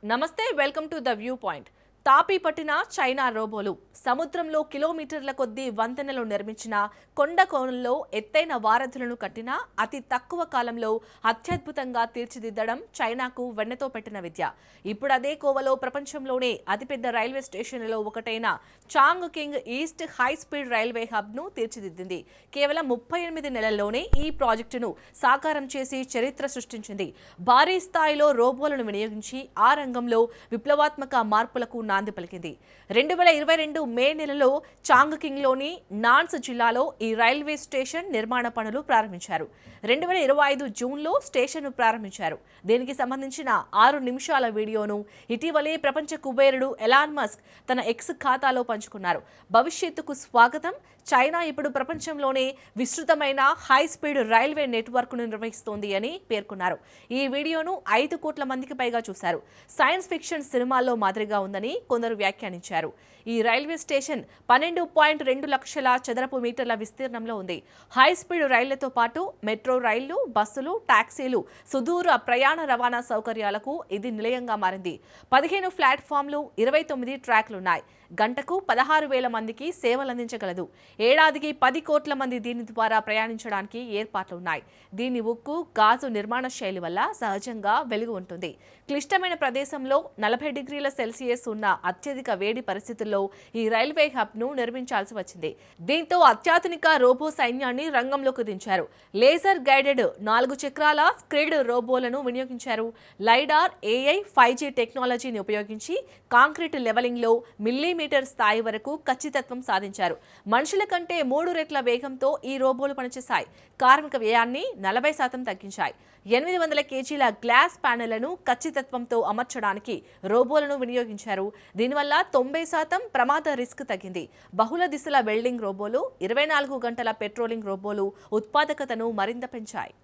నమస్తే, welcome to the viewpoint. తాపీ పట్టిన చైనా రోబోలు సముద్రంలో కిలోమీటర్ల కొద్దీ వంతెనలు నిర్మించిన కొండ కోణంలో ఎత్తైన వారధులను కట్టిన అతి తక్కువ కాలంలో అత్యద్భుతంగా తీర్చిదిద్దడం చైనాకు వెన్నతో పెట్టిన విద్య. ఇప్పుడు అదే కోవలో ప్రపంచంలోనే అతిపెద్ద రైల్వే స్టేషన్లలో ఒకటైన Chongqing east high speed railway hub ను తీర్చిదిద్దింది. కేవలం 38 నెలల్లోనే ఈ ప్రాజెక్టును సాకారం చేసి చరిత్ర సృష్టించింది. భారీ స్థాయిలో రోబోలను వినియోగించి ఆ రంగంలో విప్లవాత్మక మార్పులకు నాంది పలికింది. 2022 మే నెలలో చాంగ్ కింగ్ లోని నాన్స్ జిల్లాలో ఈ రైల్వే స్టేషన్ నిర్మాణ పనులు ప్రారంభించారు. 2025 జూన్లో స్టేషన్ ప్రారంభించారు. దీనికి సంబంధించిన 6 నిమిషాల వీడియోను ఇటీవలే ప్రపంచ కుబేరుడు ఎలాన్ మస్క్ తన ఎక్స్ ఖాతాలో పంచుకున్నారు. భవిష్యత్తుకు స్వాగతం. చైనా ఇప్పుడు ప్రపంచంలోనే విస్తృతమైన హై స్పీడ్ రైల్వే నెట్వర్క్ను నిర్వహిస్తోంది అని పేర్కొన్నారు. ఈ వీడియోను 5 కోట్ల మందికి పైగా చూశారు. సైన్స్ ఫిక్షన్ సినిమాల్లో మాదిరిగా ఉందని కొందరు వ్యాఖ్యానించారు. ఈ రైల్వే స్టేషన్ 12.2 లక్షల చదరపు మీటర్ల విస్తీర్ణంలో ఉంది. హై స్పీడ్ రైళ్లతో పాటు మెట్రో రైళ్లు, బస్సులు, టాక్సీలు, సుదూర ప్రయాణ రవాణా సౌకర్యాలకు ఇది నిలయంగా మారింది. 15 ప్లాట్ఫామ్లు, 29 ట్రాక్లున్నాయి. గంటకు 16,000 మందికి సేవలందించగలదు. ఏడాదికి 10 కోట్ల మంది దీని ద్వారా ప్రయాణించడానికి ఏర్పాట్లున్నాయి. దీని ఉక్కు, గాజు నిర్మాణ శైలి వల్ల సహజంగా వెలుగు ఉంటుంది. క్లిష్టమైన ప్రదేశంలో 40 డిగ్రీల సెల్సియస్ ఉన్న అత్యధిక వేడి పరిస్థితుల్లో ఈ రైల్వే హబ్ ను నిర్మించాల్సి వచ్చింది. దీంతో అత్యాధునిక రోబో సైన్యాన్ని రంగంలోకి దించారు. లేజర్ గైడెడ్ 4 చక్రాల స్క్రిడ్ రోబోలను వినియోగించారు. లైడార్, AI, 5G టెక్నాలజీని ఉపయోగించి కాంక్రీట్ లెవెలింగ్ లో మిల్లీమీటర్ స్థాయి వరకు ఖచ్చితత్వం సాధించారు. మనుషుల కంటే 3 రెట్ల వేగంతో ఈ రోబోలు పనిచేశాయి. కార్మిక వ్యయాన్ని 40% తగ్గించాయి. 800 కేజీల గ్లాస్ ప్యానెళ్లను ఖచ్చితత్వంతో అమర్చడానికి రోబోలను వినియోగించారు. దీనివల్ల 90% ప్రమాద రిస్క్ తగ్గింది. బహుళ దిశల వెల్డింగ్ రోబోలు, 24 గంటల పెట్రోలింగ్ రోబోలు ఉత్పాదకతను మరింత పెంచాయి.